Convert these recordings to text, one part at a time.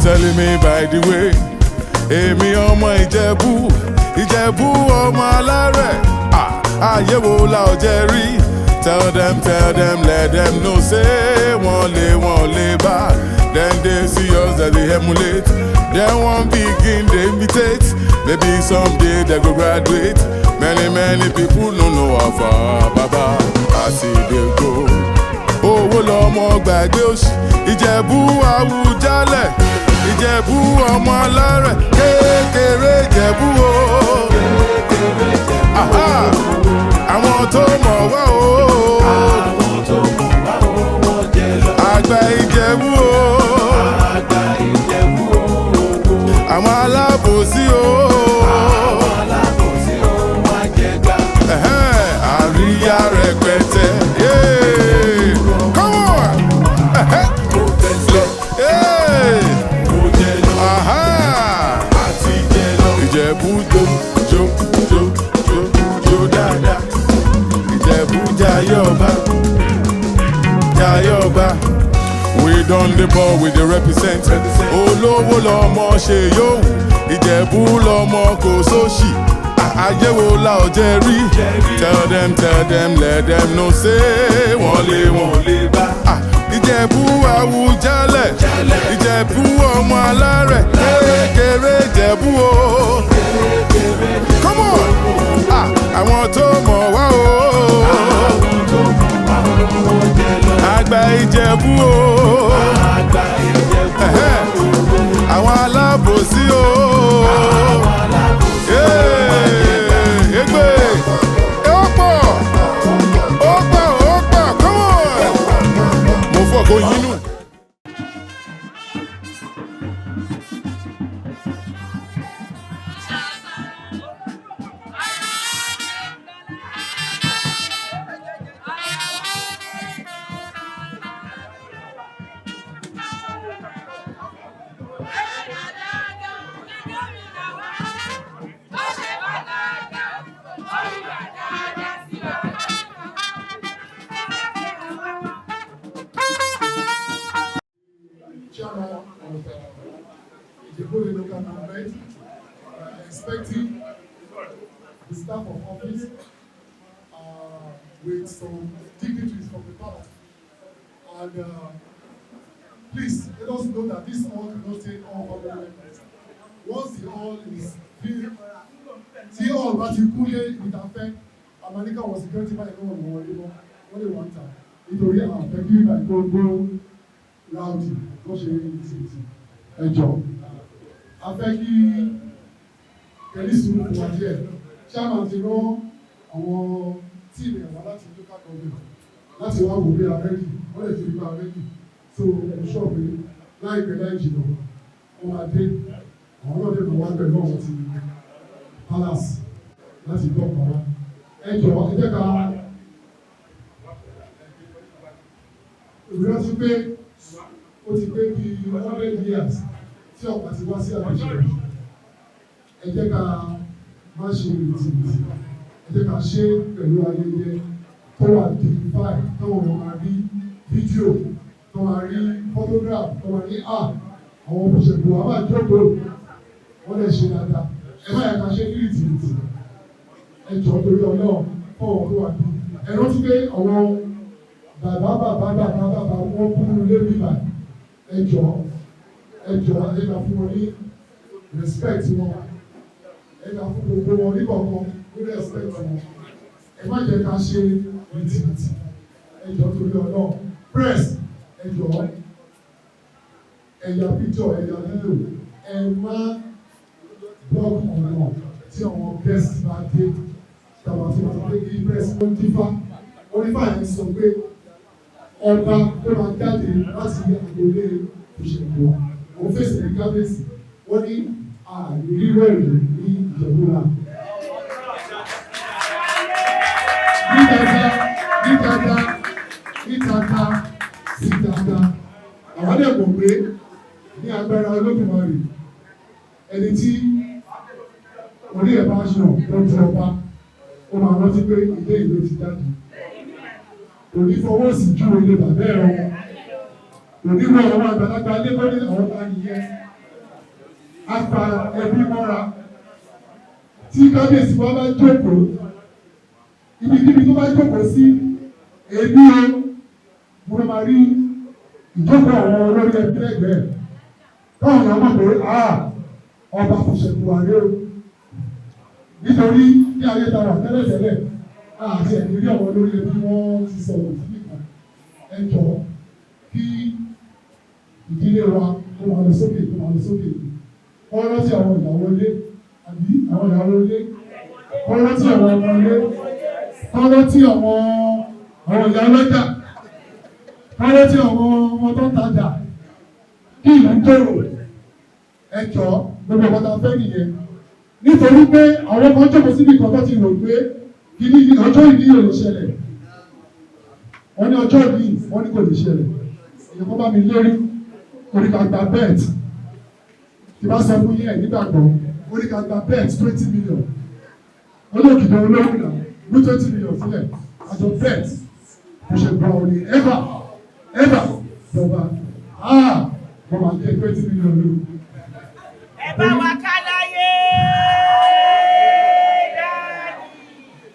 Telling me by the way, èmi ọmọ Ìjẹ̀bú ọmọ alárẹ̀, ayé wo la ò jẹ́ rí. Tell them, let them know say wọ́n lè bá. Then they see us that they emulate, then one begin they imitate. Maybe someday they go graduate. Many people no know how far Baba I see they go. Owó lọmọ gbàgbé òṣì, Ìjẹ̀bú Awujale, Ìjẹ̀bú ọmọ alárẹ̀, kékeré Ìjẹ̀bú o. Àwọn tó mọ̀ wá o, àgbà Ìjẹ̀bú o, àwọn alábòsí o, àríyá rẹpẹtẹ. Ìjẹ̀bú jó dáadáa, Ìjẹ̀bú jayé ọba. We done the ball with the represent. Olówó lọmọ ṣe yóò, Ìjẹ̀bú lọmọ kò sóṣì. Ayé wo la ò jẹ́ rí. Tell them, let them know say wọ́n lè bá. Ìjẹ̀bú Awujale, Ìjẹ̀bú ọmọ alárẹ̀, kékeré Ìjẹ̀bú o. Come on! Àwọn tó mọ̀ wá o. Àgbà Ìjẹ̀bú o. Àwọn alábòsí o. Go yinu. Chairman of Ìjẹ̀bú local government, expecting the staff of office with some dignitaries from the past. And please let us know that this hall will not take all family members. Once the hall is filled, tí hall bá ti kúlé ìtafẹ́, Amẹ́ríkà wọ security by ẹ̀kọ́ ọ̀nà wọlé mọ́, wọ́n lè wọ́n ta. Nítorí àwọn afẹ́ kí ìgbà gbogbo láàdì ló ṣe ìtìtì ẹjọ́. A fẹ́ kí kẹ́lísì fún wa díẹ̀. Chairman ti rán àwọn tíìmù ẹ̀wà láti local government láti wá wò pé abẹ́rẹ́ wọ́n lè fi gba abẹ́rẹ́. So mo sọ pé láìpẹ́ láì jìnnà wọ́n máa dé àwọn náà lè mọ̀ wá pẹ̀lú àwọn ti palace láti gbọ́ ọ̀pọ̀ wa. Ẹjọ́ ẹ jẹ́ ká ìrántí pé ó ti pé bí 100 years tí ọ̀pá ti wá sí àbíṣe rẹ̀. Ẹ jẹ́ ká má ṣe ìrètí, ẹ jẹ́ ká ṣe pẹ̀lú ayẹyẹ tó wà dignified, táwọn ọmọ máa rí fídíò, tó máa rí photograph, tó máa rí àwọn Fusengbuwa máa jókòó, wọ́n lè ṣe dáadáa. Ẹ má yẹ ká ṣe ìrètí. Ẹ jọ torí Ọlọ́run fọwọ́ tó wà bí. Ẹ rántí pé àwọn bàbá wọ́n kúrú lé bíbà. Ẹ jọ ká fún wọn ní respect wọn. Ẹ ká fún gbogbo wọn ní kọ̀ọ̀kan ní respect wọn. Ẹ má jẹ́ ká ṣe ìtìtì. Ẹ jọ torí Ọlọ́run. Press ẹ jọ ẹ̀yà picture ẹ̀yà lílo. Ẹ má block ọ̀nà tí àwọn guest bá dé. Tàbí àti wọ́n ti dé kí press ó dífá. Onífà yẹn sọ pé ọba tó máa jáde láti agbolé Fusengbuwa òun fèsì ní kábíyèsí wọ́n ní àìrírò èrè ní Ìjẹ̀bú náà. ní dáadáa sí dáadáa àwọn ẹ̀kọ́ pé ní agbára Olódùmarè ẹni tí orí ẹ̀ bá ṣàn lọ́jọ́ ọba ó máa rántí pé ilé ìlú ti jáde òní fọwọ́ sí ju ilé bàbá ẹ̀ òní wọ àwọn àgbàlagbà lébọ́lé àwọn bá nìyẹn afa ẹbí mọ́ra tí kábíyèsí wa bá jókòó ibikíbi tó bá jókòó sí èmi o mo máa rí ìjókòó àwọn olórí ẹbí lẹ́gbẹ̀ẹ́ káwọn èèyàn mọ̀ pé ọba Fusengbuwa rèé o nítorí ní ayé ta wà tẹ́lẹ̀tẹ́lẹ̀ àti ẹ̀mí rí àwọn olórí ẹbí wọ́n ti sọ̀rọ̀ sí nìkan ẹ jọ kí ìdílé wa tó máa lọ sókè wọ́n rántí àwọn ìyàwó ilé àbí àwọn ìyàwó ilé wọ́n rántí àwọn ọmọ ilé wọ́n rántí àwọn ìyá lọ́jà wọ́n rántí àwọn ọmọ tó ń tajà kí ìlú tòrò ẹ jọ gbogbo ọmọ ta fẹ́ nìyẹn nítorí pé àwọn kan jókòó síbi kan tó ti rò pé kìíní ọjọ́ ìbí yóò lè ṣẹlẹ̀ wọ́n ní ọjọ́ ìbí wọ́n ní kò lè ṣẹlẹ̀ èyí kó bá mi lérí oríkàgbà bẹ́ẹ̀tì tí bá sọ fún yẹn nígbàgbọ́ oríkàgbà bẹ́ẹ̀tì 20 million olóògìdá olóògùn náà ní 20 million sílẹ̀ àjọ bẹ́ẹ̀tì Fusengbuwa òní ever jọba wọ́n máa jẹ́ 20 million lórí. Ẹ bá wa ká láyé.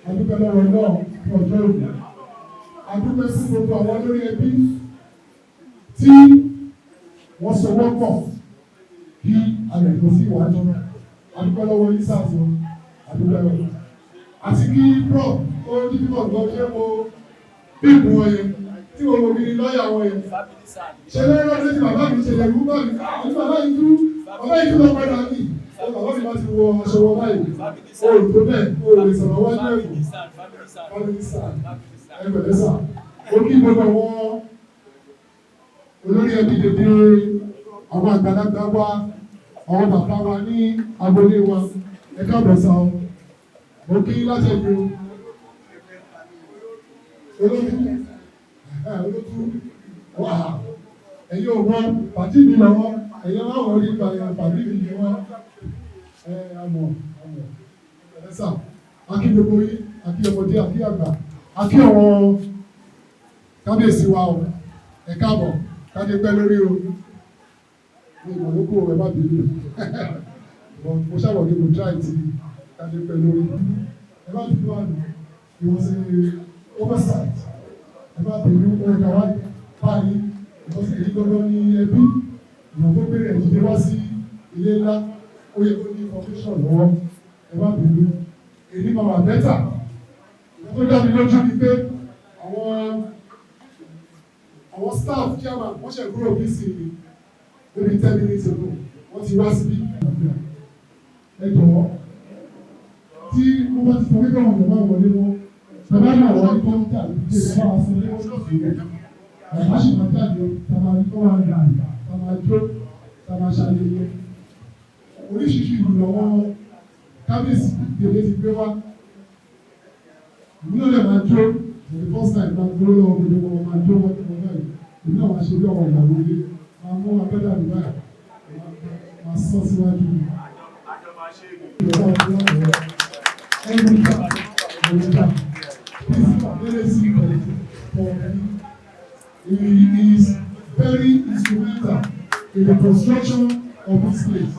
Adúpẹ́ lọ́wọ́ náà fún ọjọ́ òní. Adúpẹ́ sí gbogbo àwọn olórí ẹbí tí wọ́n so wọ́pọ̀ kí alẹ́ kò sí ìwájú. Adúpẹ́ lọ́wọ́ Isaasu, adúpẹ́ lọ́wọ́. Àti kí Prof ó ní bí wọ́n gbọ́ ṣé mo bíbù wọn yẹn tí wọ́n mọ̀ mí ní lọ́ọ̀yà wọn yẹn. Ṣé lẹ́yìn ọdún tí bàbá mi ṣẹlẹ̀ rú bá mi? Àti bàbá yìí tú lọ padà ní. Bàbá mi bá ti wọ aṣọ wọn báyìí. O ò tó bẹ́ẹ̀, o ò lè sọ̀rọ̀ wájú ẹ̀kọ́. Ẹgbẹ̀rẹ́ sà. Ó kí gbogbo àwọn olórí ẹbí dédé àwọn àgbàlagbà wa, àwọn bàbá wa ní agboolé wa. Ẹ káàbọ̀ sá o. Mo kí láti ẹ̀yọ́. Olótú wà ẹ̀yin ò wọ́n pàtí mi lọ́wọ́ ẹ̀yin máa wọ̀ rí ìgbà yẹn pàdé mi ni wọ́n àmọ̀ ẹ̀sà akí gbogbo yìí akí ọmọdé akí àgbà akí àwọn kábíyèsí wa o ẹ káàbọ̀ káde pẹ́ lórí o ní ìmọ̀lókò ẹ má bínú mo ṣàwọ̀ ní mo dry ti káde pẹ́ lórí ẹ má bínú àná ìwọ̀nsẹ̀ oversight ẹ má bínú ọ̀gá wa báyìí ìwọ̀nsẹ̀ èyí gbọ́dọ̀ ní ẹbí ìwọ̀n tó bẹ̀rẹ̀ ìdílé wá sí ilé ńlá ó yẹ kó ní information lọ́wọ́ ẹ má bínú èyí máa wà bẹ́tà tó dá mi lójú ni pé àwọn staff chairman wọ́n ṣe kúrò bí sí lórí 10 minutes ago wọ́n ti wá síbí ẹ jọ̀wọ́ tí wọ́n bá ti sọ pé káwọn ọ̀dọ́ máa wọlé wọn bàbá náà wọ́n ní kọ́ńtà ìdíje ìwà aṣọ ilé wọn lọ́sọ̀ rẹ̀ àyà ṣì máa jáde tàbá ní kọ́ wọn gbà tàbá jó tàbá ṣàlẹyẹ oríṣiríṣi ìlú lọ́wọ́ kábíyèsí ìdílé ti gbé wá ìlú náà lè máa jó for the first time máa gbóró lọ́wọ́ gbogbo wọn máa jó wọn tó wọn báyìí ìlú náà máa ṣe bí ọmọ ìyàwó ilé máa mú abẹ́dà nígbà máa sọ síwájú mi. He is very instrumental in the construction of this place.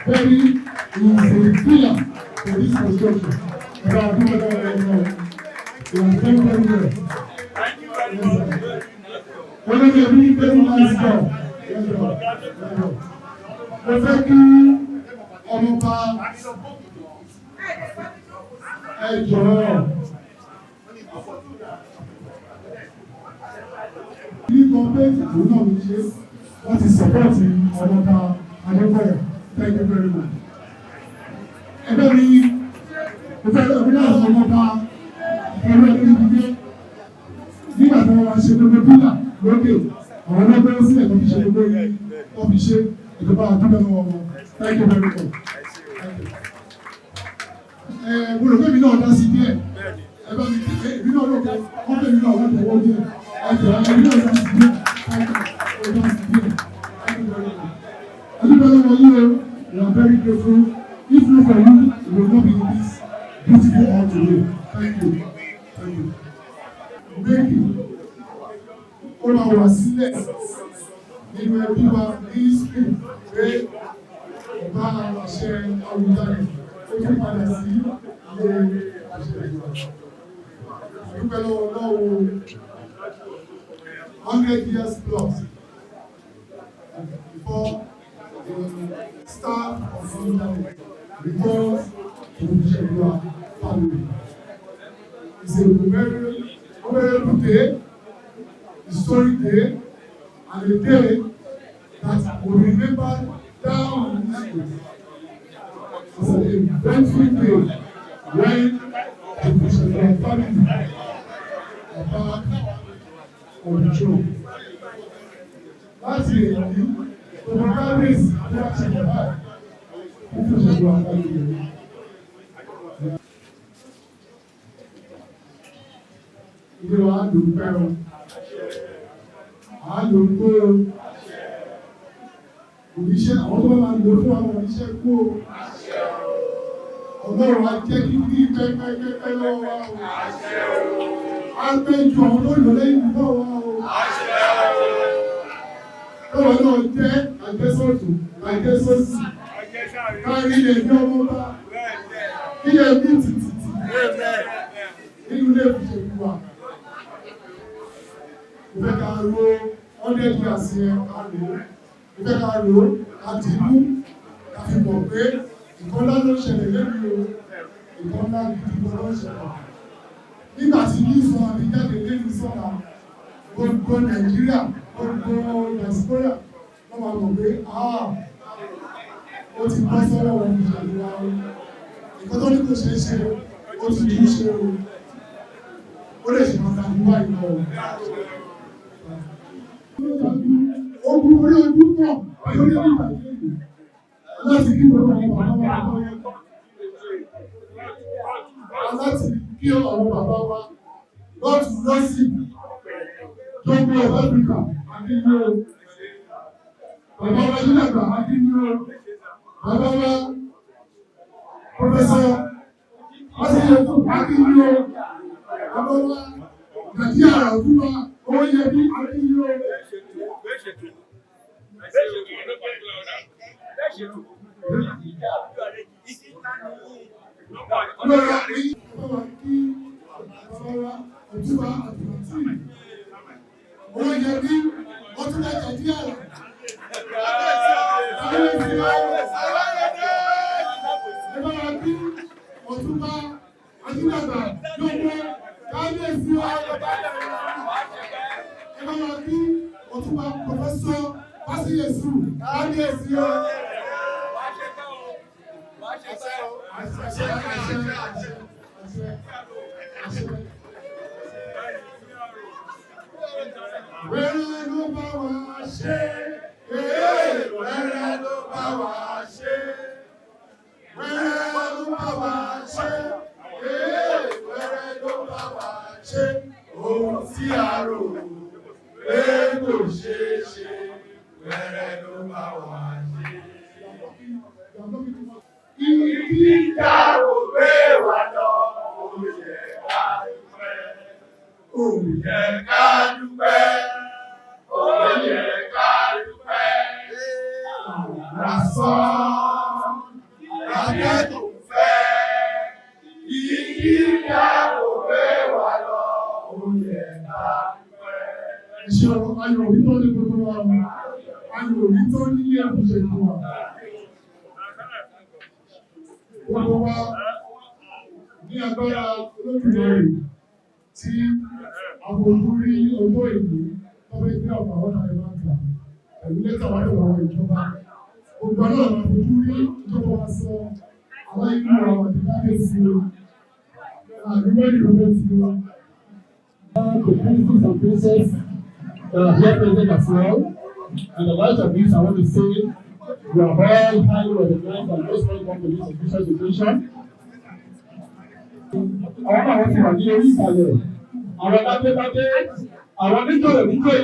He is a pillar for this construction. You are doing very well. Thank you very much. One of the very nice job. Mo fẹ́ kí ọmọba ẹ jọ̀ọ́ ní gọ́ọ̀mẹ́ntì tó náà ní ṣe wọ́n ti sọ̀pọ̀tì ọmọba Adébọ̀yọ̀. Thank you very much. Ẹgbẹ́ mi mo fẹ́ lọ́ọ́ bí náà ọmọba ẹgbẹ́ mi dídé nígbà tí wọ́n wá ṣe gbogbo pílà lókè àwọn ọlọ́gbẹ́ sílẹ̀ tó fi ṣe gbogbo yìí tó fi ṣe ìjọba àdúgbò lọ́wọ́ wọn. Thank you very much. Gbọ́dọ̀ pé mi náà dá sí díẹ̀. Ẹgbẹ́ mi èmi náà lóko wọ́n pè mí náà wọ́n tẹ̀wọ́ díẹ̀. Ẹgbẹ́ mi náà dá sí díẹ̀. Adúgbò lọ́wọ́ yìí o, we are very grateful If not for you, we will not be in this beautiful hall today. Thank you. Thank you. Méjì ó máa wà sílẹ̀ nínú ẹbí wa ní history pé ọba àṣẹ Awujale ó tún padà sí ilé àṣẹ ìjọba. Àdúpẹ́ lọ́wọ́ lọ́wọ́ 100 years plus before the start of Awujale returns to the Fusengbuwa family. It's a very memorable day, historic day, and a day that will remember down in history. It's an eventful day when the Fusengbuwa family are back on the throne. Láti èyí, Tòmọ́kárìs àti àṣẹ̀yẹ̀bá ní Fusengbuwa family. Ilé wa á dùn pẹ́ o, á dùn kó o, oníṣẹ́ àwọn tó bá máa lò fún àwọn oníṣẹ́ kú o, Ọlọ́run á jẹ́ kí kí pẹ́pẹ́pẹ́ lọ́wọ́ wa o, á pẹ́ ju àwọn tó lò lẹ́yìn lọ́wọ́ wa o, lọ́wọ́ náà jẹ́ àjẹsọ́tù àjẹsọ́sì, kárí ilẹ̀ ní ọmọ bá, kí ẹ bí tìtìtì nínú ilé Fusengbuwa. Ìfẹ́ ká ro 100 years yẹn ká lò ó. Ìfẹ́ ká lò ó ká dì í mú ká fi mọ̀ pé nǹkan ńlá ló ṣẹlẹ̀ lẹ́nu o. Nǹkan ńlá gidi ló ṣẹlẹ̀. Nígbà tí ní ìsọ àbí jáde lẹ́nu sọ́la, gbogbo Nàìjíríà, gbogbo Nàìjíríà wọ́n máa mọ̀ pé ó ti bọ́ sọ́wọ́ wọn ní Fusengbuwa o. Nǹkan tó ní kò ṣeé ṣe ó ti dùn ṣe o. Ó lè ṣe máa ń wá ìlọ o. Ogun orí ojú pọ̀ lórí ìgbà yìí láti kí gbogbo àwọn bàbá wa láti kí àwọn bàbá wa lọ́tún lọ́sì gbogbo South Africa àdínní o, bàbá wa nílàgbà àdínní o, bàbá wa pọfẹsọ Fásiyèsú àdínní o, bàbá wa Nàìjíríà òdúwà owó yẹ bí àdínní o. Professor Fusengbuwa, kábíyèsí o. Wẹ́rẹ́ ló bá wa ṣe, wẹ́rẹ́ ló bá wa ṣe, wẹ́rẹ́ ló bá wa ṣe, wẹ́rẹ́ ló bá wa ṣe, ohun tí a rò pé kò ṣeé ṣe, wẹ́rẹ́ ló bá wa ṣe. Ìdíjà kò gbé wa lọ, ó yẹ ká dúpẹ́, ó yẹ ká dúpẹ́, ó yẹ ká dúpẹ́. Lásán lákẹ́tù fẹ́, ìdíjà kò gbé wa lọ, ó yẹ ká dúpẹ́. Ṣé ayọ̀ òbí tó ní gbogbo wa mọ̀? Ayọ̀ òbí tó ní ilé Fusengbuwa. Gbogbo wa ní agbára Olódùmarè tí àbòjú rí ọjọ́ ìlú lọ́wọ́ ìgbé ọ̀pọ̀ àwọn ọ̀nà ìbáǹkà pẹ̀lú lẹ́tà wáyé àwọn ìjọba. Gbogbo náà la fojú rí ìjọba wa sọ àwọn ìlú àwọn ìdílé sí o. Àdúgbò ìrọ̀lẹ́ sí o. The princes and princess that are here present as well. And the light of this, I want to say, we are all highly recognized and most welcome to this official occasion. Àwọn náà ti wà ní orí ìsàlẹ̀, àwọn lábẹ́lábẹ́, àwọn níjòyè níjòyè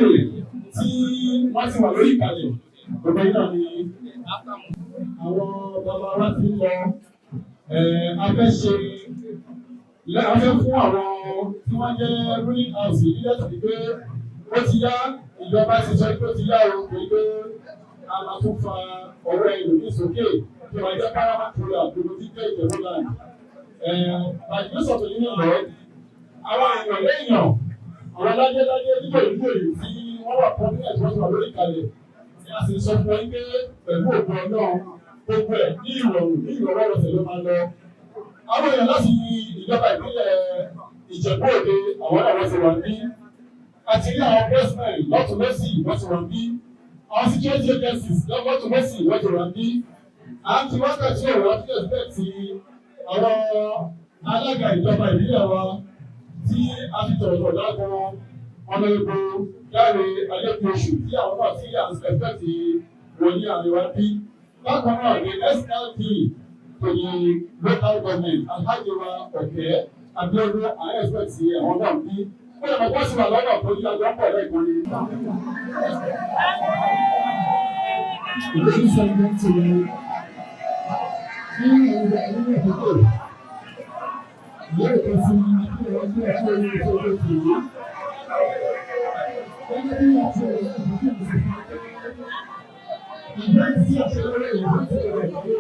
tí wọ́n ti wà lórí ìkàlẹ̀. Gbogbo yìí náà ni àwọn bàbá wa ti lọ a fẹ́ ṣe a fẹ́ fún àwọn tí wọ́n jẹ́ ruling house yìí lẹ́tọ̀ọ́ pé ó ti yá ìjọba ti sọ pé ó ti yá o pé a máa tún fa ọ̀rọ̀ ìlú ní sókè kí wọ́n jẹ́ paramount ruler gbogbo tí jẹ́ ìjọba land. By the use of the union law, àwọn èèyàn lẹ́yìn àwọn alájẹ́lájẹ́ nígbà ìlú èyí tí wọ́n wà pọ̀ nílẹ̀ tí wọ́n ti wà lórí ìkàlẹ̀ ni a sì sọ fún ẹ pé pẹ̀lú òkú ọlọ́run gbogbo ẹ̀ ní ìrọ̀rọ̀sẹ̀ ló máa lọ. Àwọn èèyàn láti ìjọba ìpínlẹ̀ Ìjẹ̀bú Òde àwọn àwọn ti wà ní àti ní àwọn pressmen lọ́tún lọ́sì wọ́n ti wà ní àwọn security agencies lọ́tún lọ́sì wọ́n ti wà ní àti wákàtí ọ̀rọ̀ àti ẹ̀sìpẹ̀tì àwọn alága ìjọba ìbílẹ̀ wa tí a fi tọ̀rọ̀tọ̀ dákan ọ̀nà epo Dáre Adékúnṣù tí àwọn náà tí à ń ẹ̀sìpẹ̀tì wọlé àríwá bí. Bákan náà ni SLP to the local government Alhajiwa Ọ̀kẹ́ Abíọ́dún àwọn ẹ̀sìpẹ̀tì àwọn náà bí. Wọ́n yẹ kó sì wà lọ́nà tó yí àjọ pọ̀ lẹ́ẹ̀kan ni. Ìgbésí sẹ́yìn ti ní ìwé ìwé ìdókòwò. Ìyá ìkan sí ọjọ́ ẹ̀kọ́ orí ìṣòro tì í. Gẹ́gẹ́ bí àti ẹ̀rọ ìdókòwò sí ìgbà tí a ṣe lórí ìwé tí ó rẹ̀ lórí.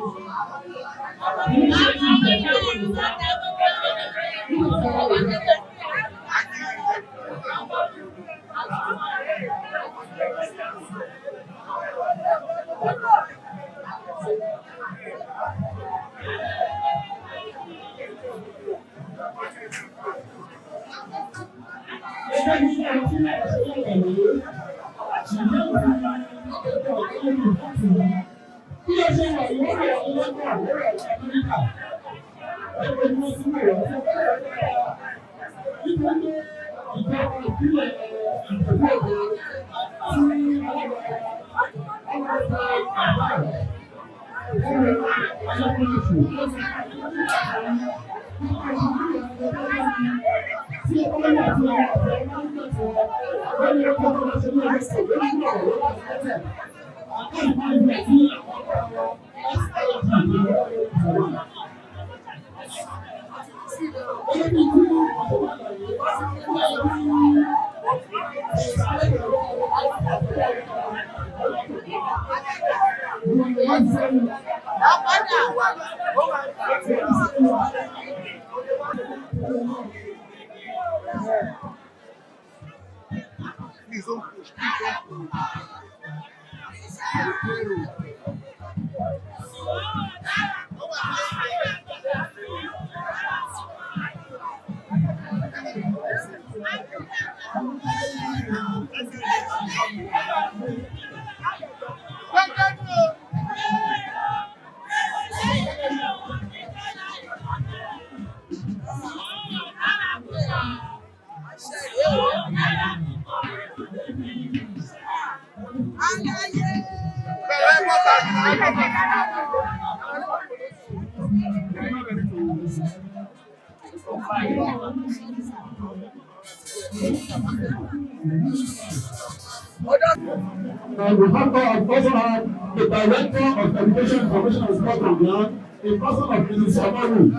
We also have the Director of Education, Information and Sport on ground, in person of Mrs. Amaru,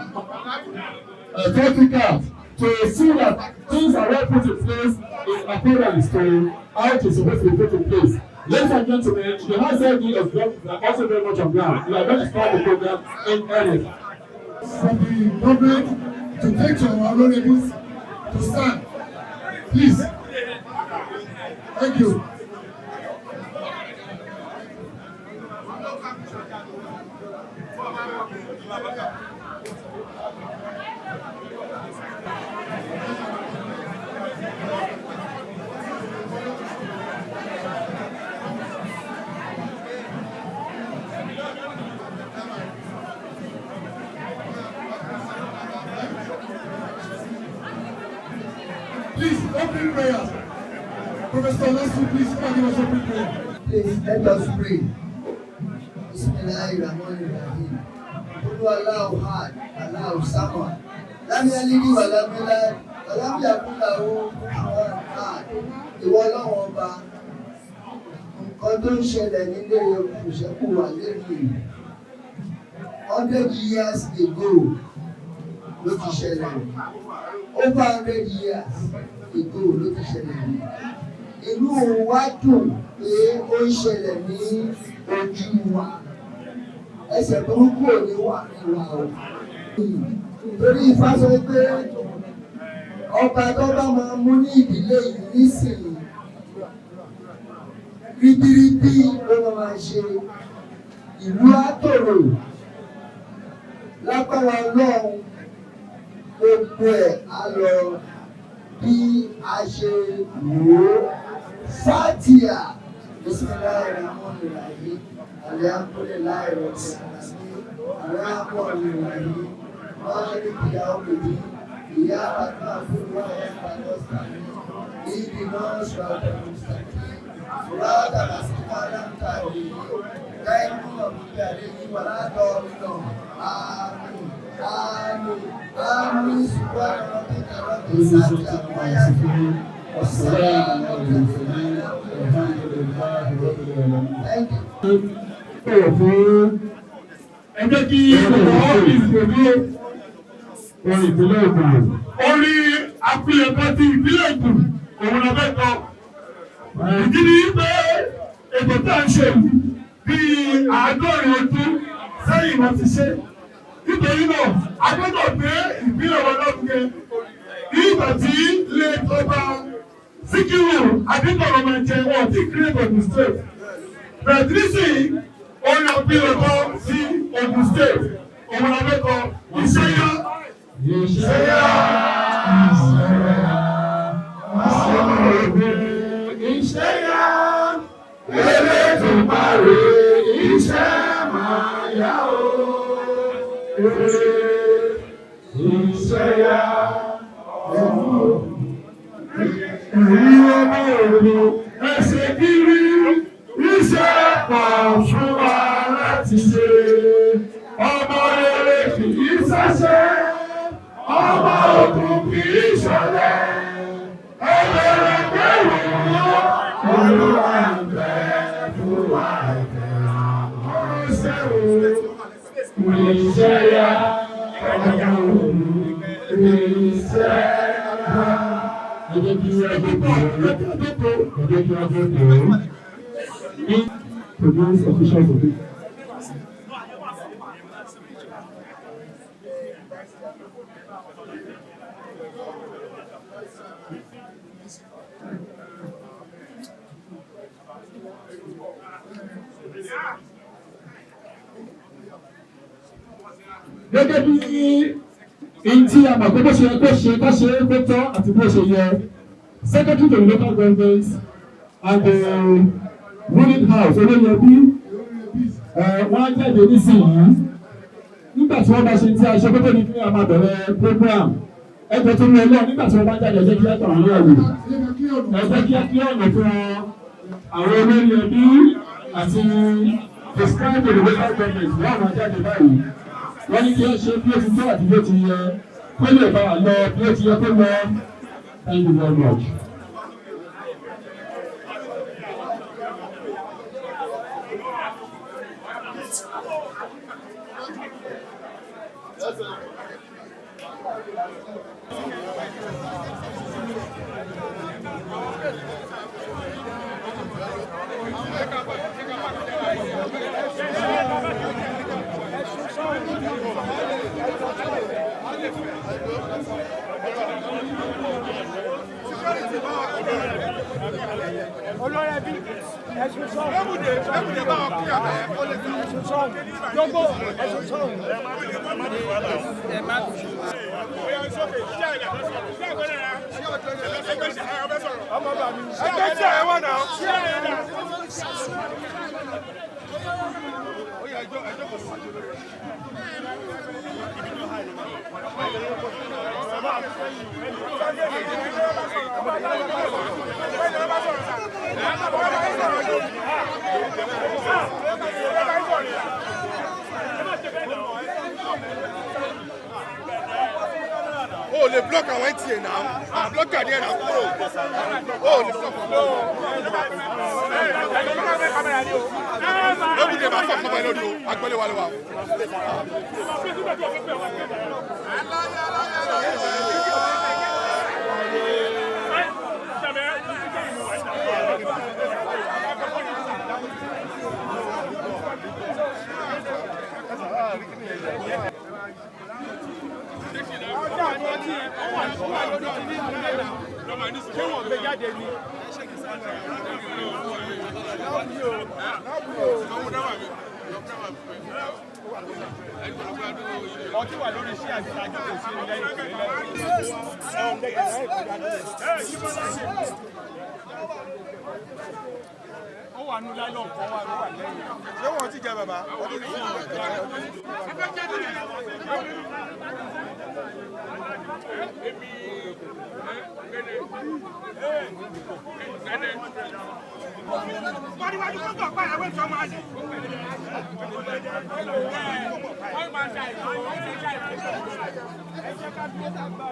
Africa, to see that things are well put in place in accordance to how it is supposed to be put in place. Ladies and gentlemen, the House LD of government are also very much on ground. We are going to start the program in earnest. From the government to take to our honorables to stand. Please. Thank you. Please, opening prayers. Professor, let's please give us opening prayer. Please let us pray. Bismillahirrahmanirrahim. Who allow hard, allow someone. Lam yalidi wa lam yulad, wa lam yakun lahu kufuwan ahad. Ìwọ Ọlọ́run ọba, nǹkan tó ń ṣẹlẹ̀ nílé Fusengbuwa lẹ́yìn 100 years ago ló ti ṣẹlẹ̀ over 100 years ago ló ti ṣẹlẹ̀ inú wa dùn pé ó ń ṣẹlẹ̀ ní ojú wa ẹsẹ̀ burúkú ò ní wà ní wa o torí Ifá sọ pé ọba tó bá máa mú ní ìdílé yìí nísìnyí ribiribi ló máa ṣe ìlú àtòrò lágbára Ọlọ́run gbogbo ẹ̀ á lọ bí a ṣe wò ó Fatiha Bismillahirrahmanirrahim Alhamdulillahirabbil Arrahmanirrahim Maliki yawmiddin Iyyaka na'budu wa iyyaka nasta'in ihdinas siratal mustaqim siratal ladzina an'amta alaihim ghayril maghdubi alaihim waladdallin amin amin subhana rabbika rabbil izzati amma yasifun wassalamu ala al-mursalin walhamdulillahi rabbil alamin. Ẹ jẹ́ kí ọ̀rọ̀ ìṣòro orin ìpínlẹ̀ Ògùn. Orin àpilẹ̀kọ ti ìpínlẹ̀ Ògùn òun la fẹ́ kọ. Ìdí ni pé ètò tá à ń ṣe bí 100 ọdún sẹ́yìn wọ́n ti ṣe. Nítorí náà, a gbọ́dọ̀ gbé ìpínlẹ̀ wọn lọ́gbẹ́. Nígbà tí ilé ọba Síkírù Adétọ̀rọ̀ máa jẹ wọn tí create Ogun State. Bẹ̀rẹ̀ tí nísìnyí, orin àpilẹ̀kọ sí Ogun State. Òun la fẹ́ kọ Ìṣẹ́yá. Ìṣẹ́yá. Ìṣẹ́yá. Elédùmarè iṣẹ́ máa yá o. Ìṣẹ́yá. Ìwọ́n òru ẹsẹ̀ kiri iṣẹ́ pọ̀ fún wa láti ṣe. Ọmọ rere kì í ṣẹ̀ṣẹ̀, ọmọ ogun kì í ṣọ̀lẹ. Ẹgbẹ̀rẹ̀ gbẹ̀rù Olúwa ń bẹ fún wa ẹ̀bẹ̀ àwọn ṣẹ́wó. Ìṣẹ́yá ọmọ òru ìṣẹ́yá. Ẹjẹ́ kí wọ́n gbogbo produce officials of it. Gẹ́gẹ́ bí ìtí àmàgbé bó ṣe kó ṣe bá ṣe kó tọ́ àti bó ṣe yẹ, secretary to the local government and the ruling house olóyèbí wọ́n á jáde nísìnyí nígbà tí wọ́n bá ṣe tí a ṣe kótó ní kí a máa bẹ̀rẹ̀ program ẹgbẹ́ tó ń lọ nígbà tí wọ́n bá jáde ẹjẹ́ kí á tàn án lọ́wọ́ ẹjẹ́ kí á kí ọ̀nà fún àwọn olórí ẹbí àti prescribe to the local government wọ́n máa jáde báyìí wọ́n ní kí ó ṣe bí ó ti tó àti bí ó ti yẹ kó lè bá a lọ bí ó ti yẹ kó lọ. Thank you very much. Olórí ẹbí ẹ̀sùn sọ́ọ̀mù ẹ̀bùdè bá wọn kí àbẹ̀ ẹ̀sùn sọ́ọ̀mù gbogbo ẹ̀sùn sọ́ọ̀mù. Ẹgbẹ́ tí ẹ̀ wọ́n náà. Oh, le bloc à Wentie now. Bloc à Diana. Oh, le bloc. Lókùté máa fọ́ ọmọ ẹ lórí o, agbọ́lé wa ló wà. Ṣé wọ́n gbé jáde ni? Ọtí wà lórí iṣẹ́ àti ìtajà kò sí ilé ó wà nù láìlọ́ nǹkan wà ló wà lẹ́yìn. Ṣé wọ́n ti jẹ bàbá? Wájú tó gbọ̀ pa ẹ̀wé sọ máa lè. Wọ́n máa ṣe àìsàn. Ẹ jẹ́ ká bí ó dàgbà.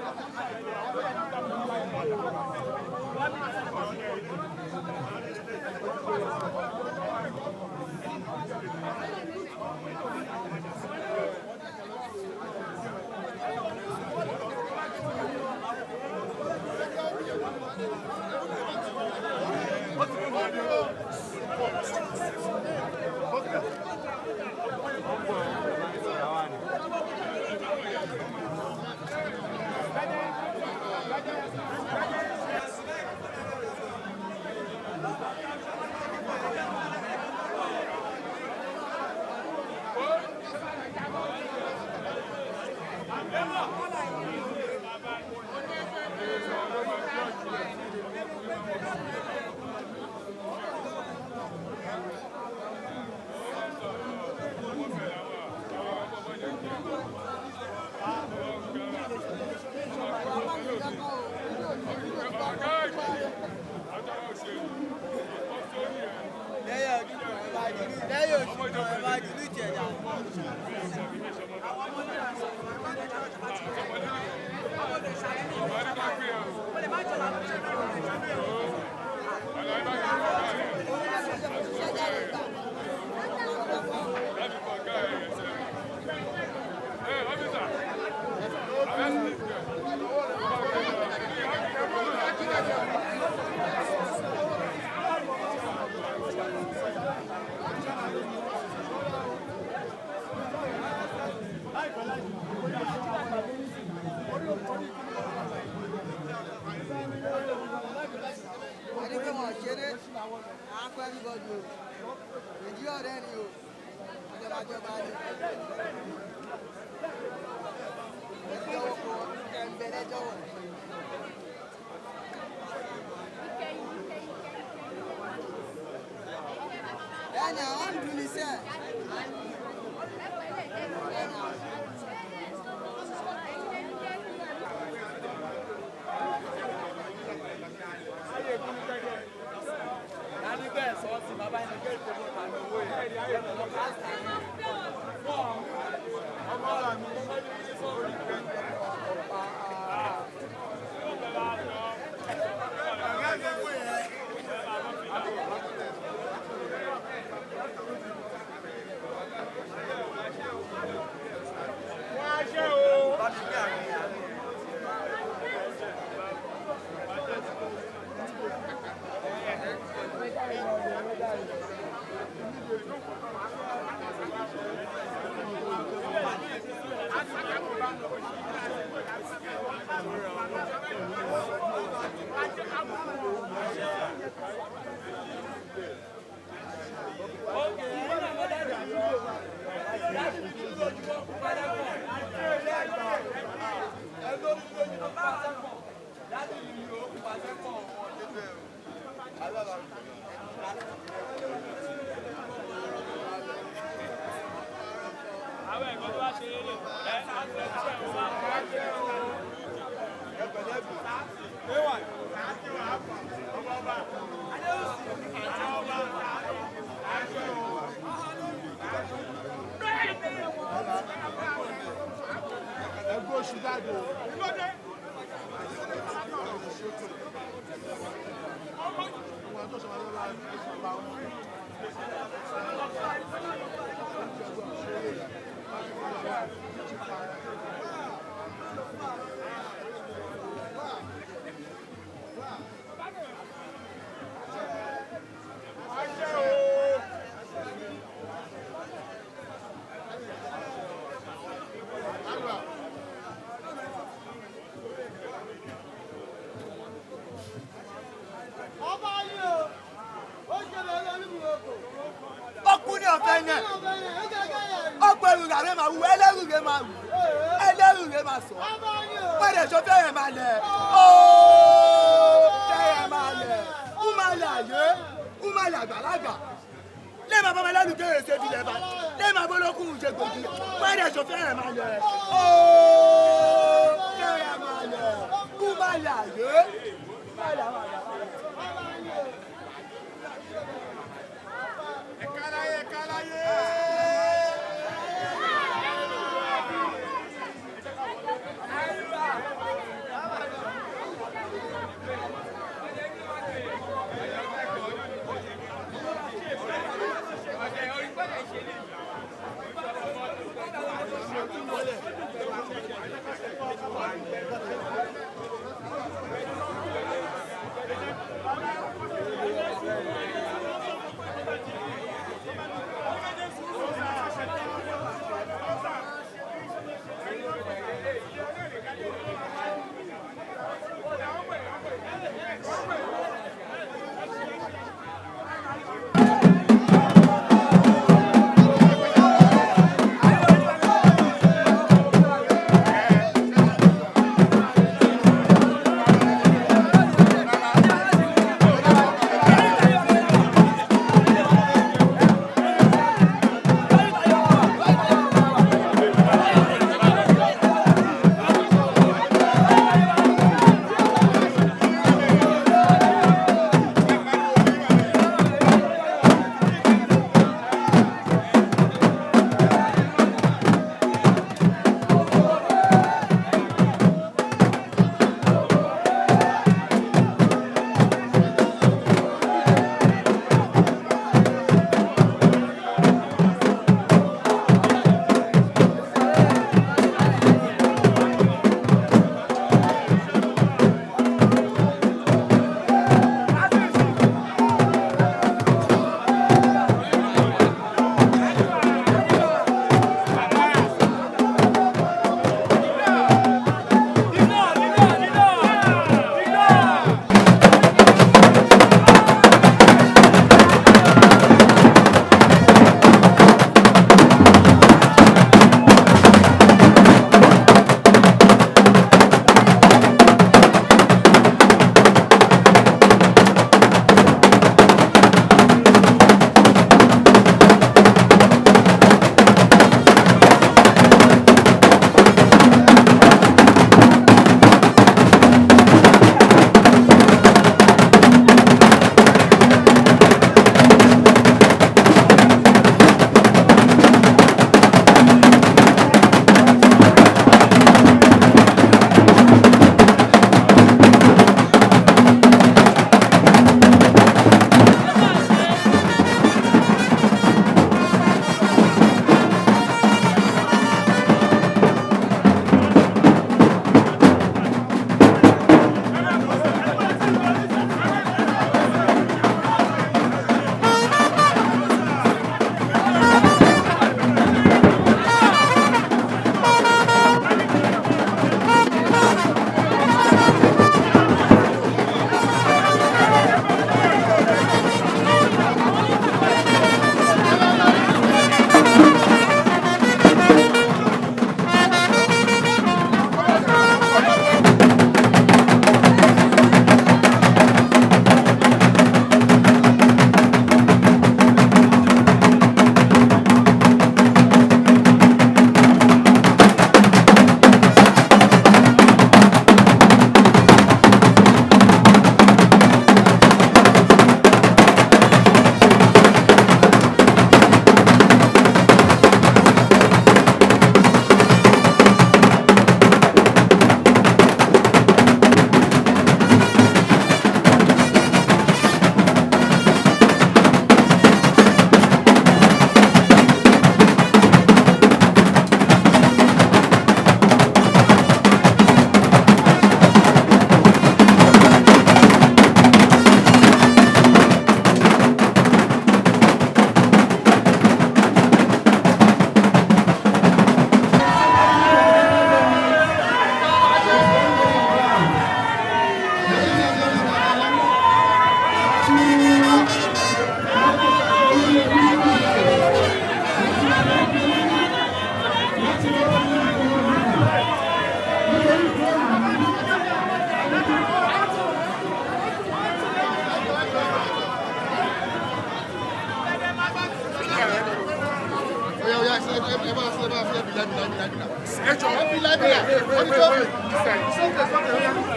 ọkùnrin ọ̀fẹ́ yẹn ọgbẹ̀rù rẹ̀ máa wù ẹlẹ́rù rẹ̀ máa wù ẹlẹ́rù rẹ̀ máa sọ pẹ̀lẹ́ tó fẹ́rẹ̀ máa lẹ̀ ooo fẹ́rẹ̀ máa lẹ̀ kúmọ̀lẹ̀ àyè kúmọ̀lẹ̀ àgbàlagbà lẹ́ẹ̀ máa bọ́ máa lẹ́nu kéèrè ṣe ìbílẹ̀ bá lẹ́ẹ̀ máa bọ́lọ́kùn ṣe gbòógì pẹ̀lẹ́ tó fẹ́rẹ̀ máa lẹ̀ ooo fẹ́rẹ̀ máa lẹ̀ kúmọ̀lẹ̀ àyè kúmọ̀lẹ̀ àgbàlagbà.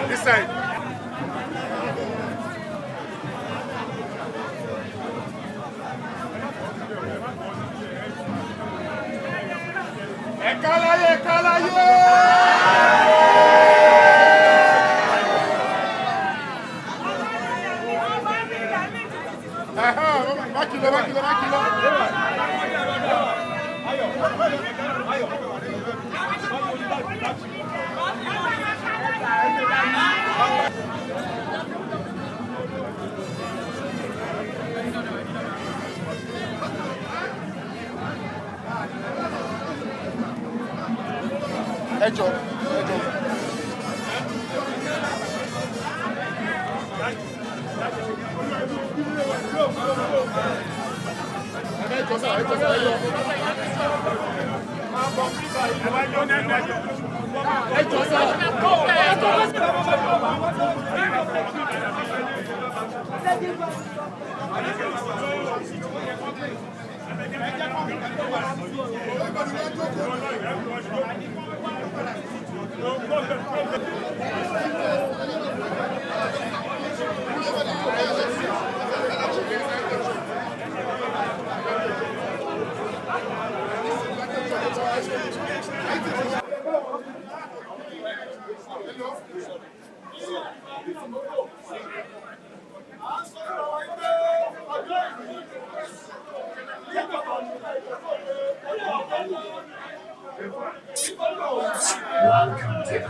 This side. Ekalaye. Makilo. Ẹjọ́.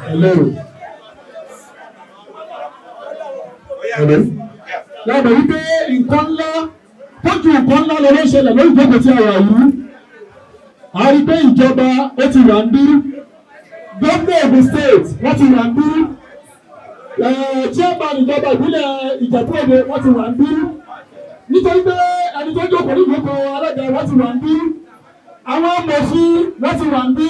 Hello. Láàbọ̀ wípé nǹkan ńlá tọ́jú nǹkan ńlá lọ́wọ́ ìṣẹ̀lẹ̀ lórí ìjókòó tí a wà yìí. A rí pé ìjọba ó ti wà ń bí. Gómìnà Ogun State wọ́n ti wà ń bí. Chairman ìjọba ìbílẹ̀ Ìjẹ̀bú-Òde wọ́n ti wà ń bí. Nítorí pé ẹni tó jókòó ní ìjókòó alága wọ́n ti wà ń bí. Àwọn amòfin wọ́n ti wà ń bí.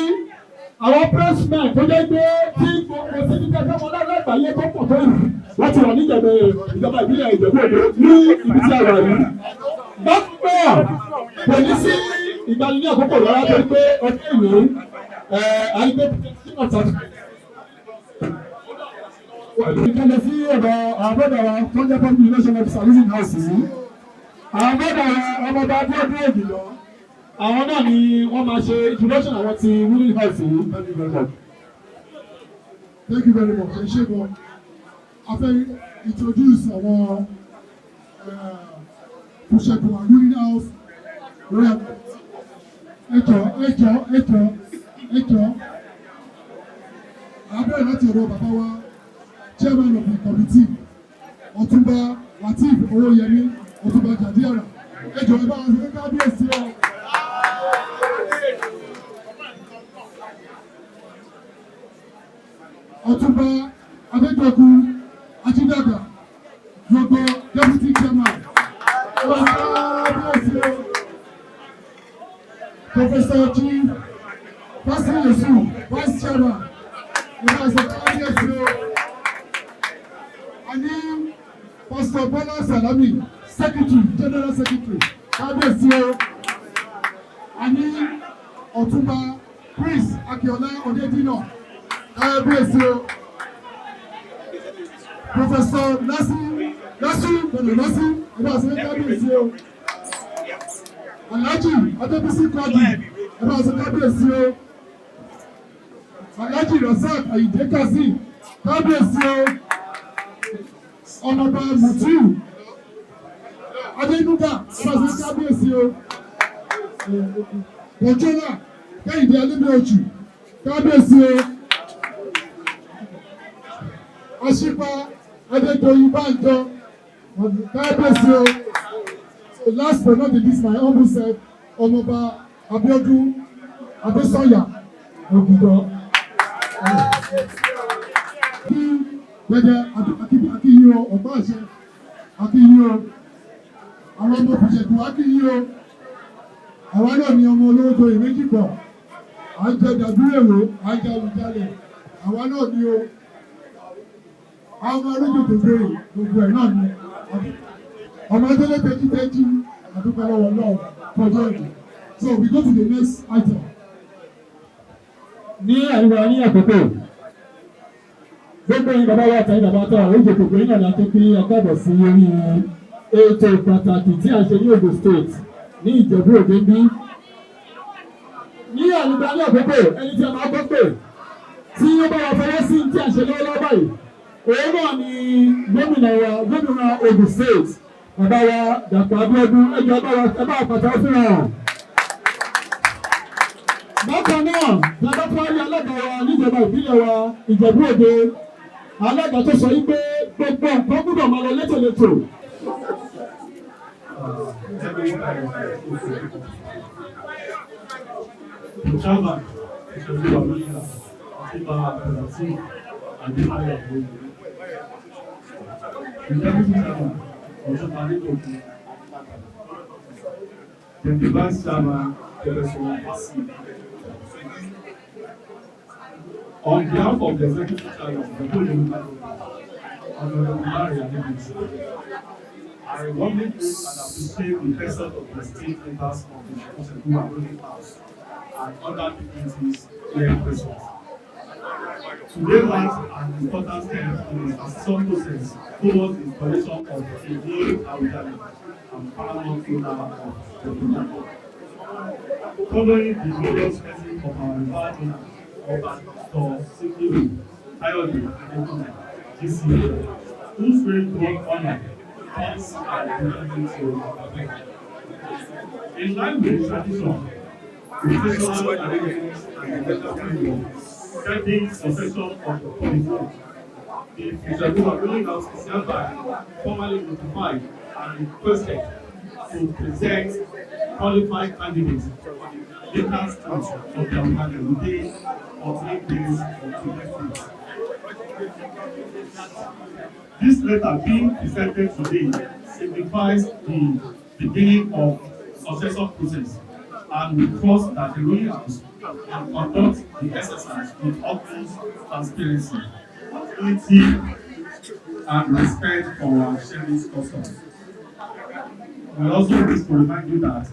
Àwọn pressmen tó jẹ́ pé tí gbogbo síbi kẹ́kẹ́ wọn lágbàáyé tó pọ̀ tó yìí wọ́n ti wà ní ìjọba ìbílẹ̀ Ìjẹ̀bú-Òde ní ibi tí a wà yìí. Dókítà kò ní sí ìgbani ní àkókò rárá torí pé ọjọ́ ìwé àìgbé ìkànnì sí ọ̀dọ̀ àwọn bọ́dà wa tó ń jẹ́ public relation officer using house yìí. Àwọn bọ́dà wa ọmọọba Abíọ́dún Ògìlọ àwọn náà ni wọ́n máa ṣe introduction àwọn ti ruling house yìí. Thank you very much. Ẹ ṣé gan. A fẹ́ introduce àwọn Fusengbuwa ruling house rep. Ẹjọ́. Abẹ́rẹ́ láti ọ̀rọ̀ bàbá wa chairman of the committee Ọ̀túnba Lateef Owóyẹmí Ọ̀túnba Jàdíàrà. Ẹjọ́ ẹ bá wọn ṣe kábíyèsí ọ. Ọ̀túnba Adéjọkú Ajídàgbà gbogbo deputy chairman. Professor Chief Pastor Yusuf vice chairman. Ani Pastor Bola Salami secretary general secretary. Kábíyèsí o. Ani Ọ̀túnba Prince Akíọlá Odedina. Kábíyèsí o. Professor Nasi ẹ̀rọ àṣẹ kábíyèsí o. Alhaji Adébísí Kwadi ẹ̀rọ àṣẹ kábíyèsí o. Alhaji Razak Ayinde Kazeem kábíyèsí o. Ọmọọba Mutiu Adénúgà ẹ̀rọ àṣẹ kábíyèsí o. Bọ̀jọ́lá Kẹ́hìndé Alébíojú kábíyèsí o. Aṣípa Adédoyin Bánjọ kábíyèsí o. So last but not the least, my humble self Ọmọọba Abíọ́dún Adésọyà Ògìdọ̀. Gbẹ̀dẹ̀ akíyí o ọ̀pá àṣẹ akíyí o àwọn ọmọ Fusengbuwa akíyí o àwa náà ni ọmọ olówó tó ìméjì pọ̀ à ń jẹ dàbírèwò à ń jẹ Awujale àwa náà ni o àwọn olójú tó gbèrè gbogbo ẹ̀ náà ni ọmọ ẹgbẹ́ tẹ́jú àdúgbò lọ́wọ́ náà fọjọ́ ìdí. So we go to the next item. ní àríwá ní àkókò gbogbo yín bàbá wa àtàyè bàbá tó àwọn ìjòkòkò yín náà la tó pé akábọ̀ sí orí ètò pàtàkì tí a ṣe ní Ogun State ní Ìjẹ̀bú Òde bí ní àríwá ní àkókò ẹni tí a máa kọ́ pé tí ó bá wa fọwọ́ sí tí a ṣe lọ́wọ́lọ́wọ́ báyìí òun náà ni gómìnà Ogun State bàbá wa Dàpọ̀ Abíọ́dún ẹjọ́ ẹ bá pàtàkì fún wọn. Bákan náà bàbá tó wáyé alága wa níjọba ìbílẹ̀ wa Ìjẹ̀bú Òde alága tó sọ wípé gbogbo nǹkan gbọ́dọ̀ máa lọ létòlétò. Chairman, Fusengbuwa and the Deputy Chairman, the Vice Chairman, on behalf of the Executive Chairman, the whole I warmly thank and appreciate the presence of the state members of the Fusengbuwa ruling house and other dignitaries here present. Today marks an important step in the transition process towards the installation of a new Awujale and paramount owner of the project. Following the glorious blessing of our revered owner, Agunsebi this year, whose great work honor comes and belongs to our people. In line with tradition, professional arrangements and the better framework, pending succession of the political, the Fusengbuwa ruling house is hereby formally notified and requested to present qualified candidates for the vacant seat of the Awujale within 48 days of today's date. This letter being presented today signifies the beginning of succession process, and we trust that the ruling house will conduct the exercise with utmost transparency, unity, and respect for our cherished customs. We also wish to remind you that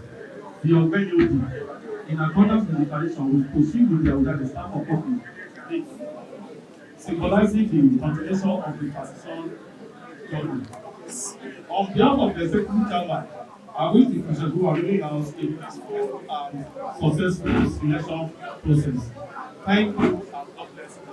the Ogunsebi, in accordance with the tradition, will proceed with the Awujale stamp of office, symbolizing the continuation of the transition journey. On behalf of the Executive Chairman, I wish the Fusengbuwa ruling house a peaceful and successful selection process. Thank you and God bless you.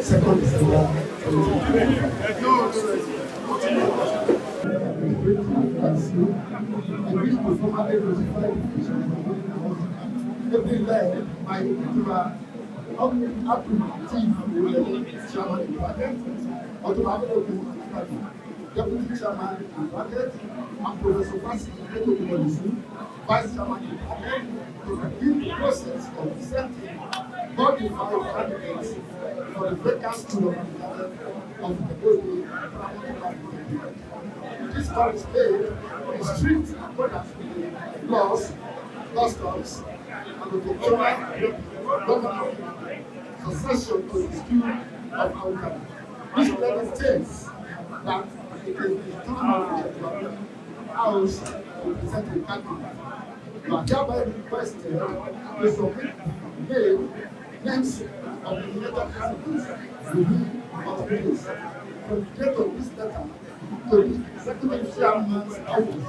Second December 2020. Deputy Chairman and Bracket, and Professor Fasi Vice Chairman to begin the process of presenting qualified candidates for the vacant school of the Body. This comes paid in strict accordance with the laws, customs, and the government succession to the school of Awujale. This letter states that it is the town of the house to present a candidate. You are hereby requested to submit names of the elected candidates within 40 days from the date of this letter to the Executive Chairman's office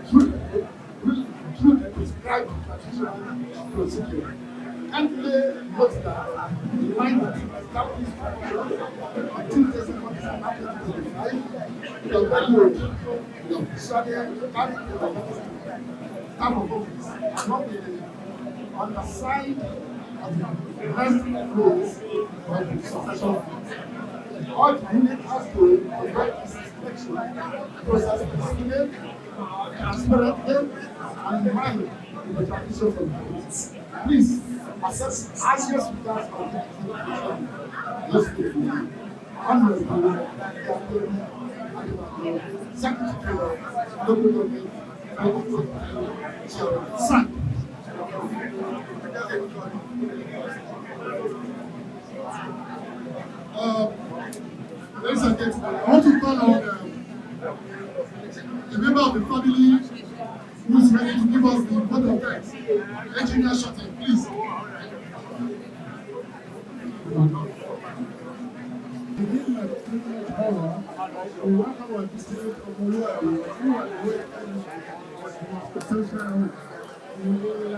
through the prescribed traditional procedure. Kindly note that the line that established until the 2nd December 2025 the value of officially carried the type of office, not on the side of the resting place of the succession. All the unit has to conduct this inspection process peacefully, transparently, and mind the transition from the units. Please assess highest regards of the implementation. Let's go for you. Honorable Secretary of Local Government, Son. Ladies and gentlemen, I want to call on a member of the family who is ready to give us the vote of thanks. Engineer Shorten, please.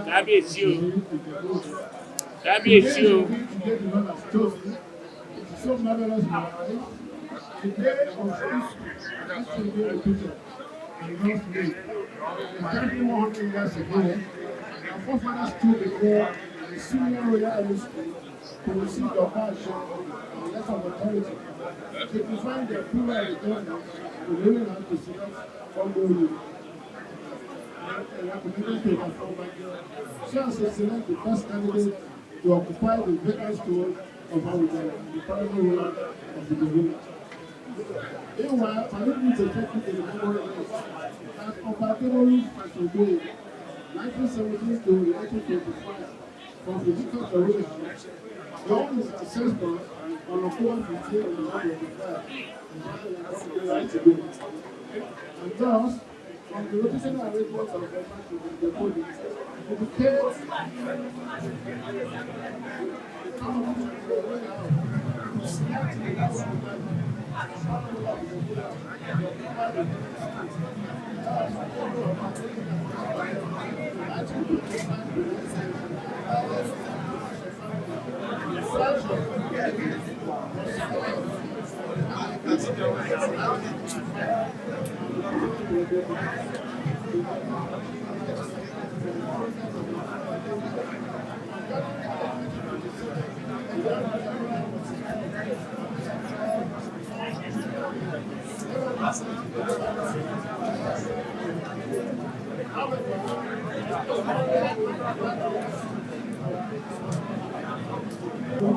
Kábíyèsí o. Kábíyèsí o. So marvelous in our life. The day of this will be repeated in God's name. Exactly 100 years ago, our forefathers stood before the senior royal aristocrat to receive the passion and letter of authority. They defined the approval of the government to really have to select from the rule. And recommended to perform by the chance to select the first candidate to occupy the vacant stone of Awujale, the primary ruler of the Benin. Meanwhile, permit to take you to the memory list. As compatible Fusengbuwa, 1917 to 1925, from the Vicar of all his ancestors on October 15 and 1925, and thus, from the rotational arrangements of government to the body, it became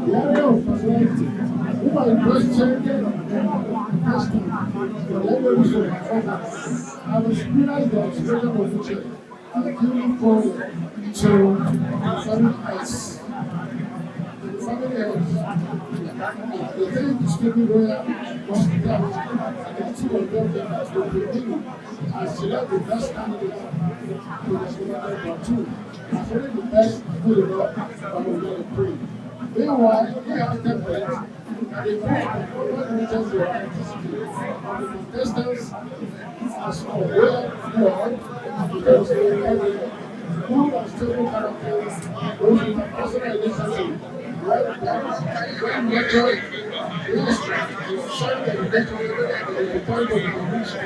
the area of personality, who are interested in testing the levels of performance, have experienced the exposure of nature and giving forward to family health. Family health. The very distributed royal hospitality and the team of government will continue and select the best candidate to the number 2, and only the best good enough and will get a praise. Meanwhile, we have templates and the what regions you are anticipating of the contestants as of where you are, because they are good and stable characters, those with a personal relationship, right down, when natural, yes, shine the natural at the point of the conviction.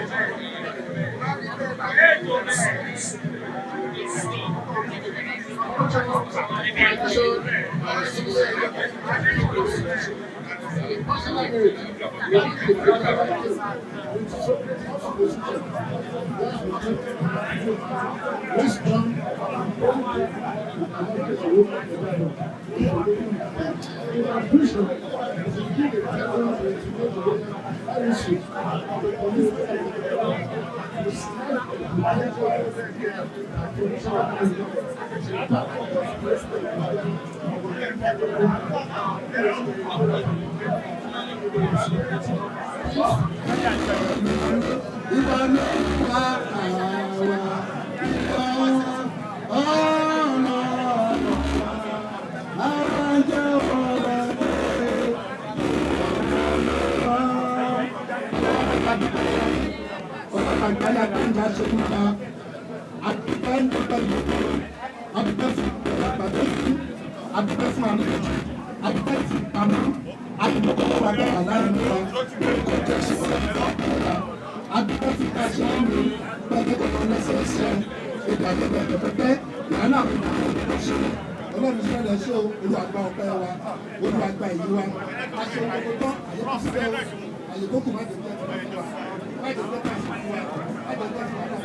ìgbà pẹ́pẹ́pẹ́ ìyá náà kò náà ṣe ọlọ́run sọ́dọ̀ ṣé o olùwàgbà ọpẹ́ wa olùwàgbà ìlú wa aṣọ gbogbo tán àyè kò síbẹ̀ o àyè kò kù má dé tẹ́tí fún wa má dé tẹ́tí fún wa má dé tẹ́tí fún wa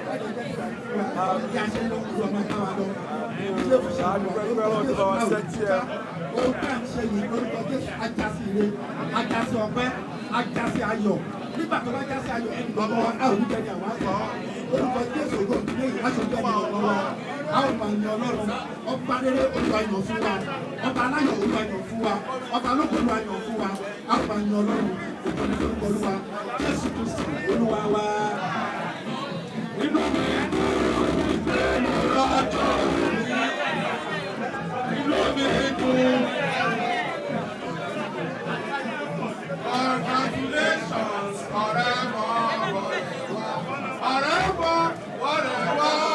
má dé tẹ́tí fún wa ìyá ṣe lọ ìlú ọmọ ká wa lọ ilé ìfúnṣẹ́ wa orúkọ Jésù ohun tá à ń ṣe yìí orúkọ Jésù ajásí ire ajásí ọpẹ́ ajásí ayọ̀ nígbà tó bá jásí ayọ̀ ẹni gbogbo wa a ò ní jẹ́ ní àwọn àgbà orúkọ Jésù ògo ìdílé yìí aṣojú ẹni gbogbo wa a ò máa yan Ọlọ́run ọba rere Olúwa yàn fún wa ọba aláyọ̀ Olúwa yàn fún wa ọba lóko Olúwa yàn fún wa a ò máa yan Ọlọ́run ògo ní orúkọ Olúwa Jésù Kristi Olúwa wa. Inú mi lọ́jọ́ inú mi dùn. Congratulations, forever, forever, forever.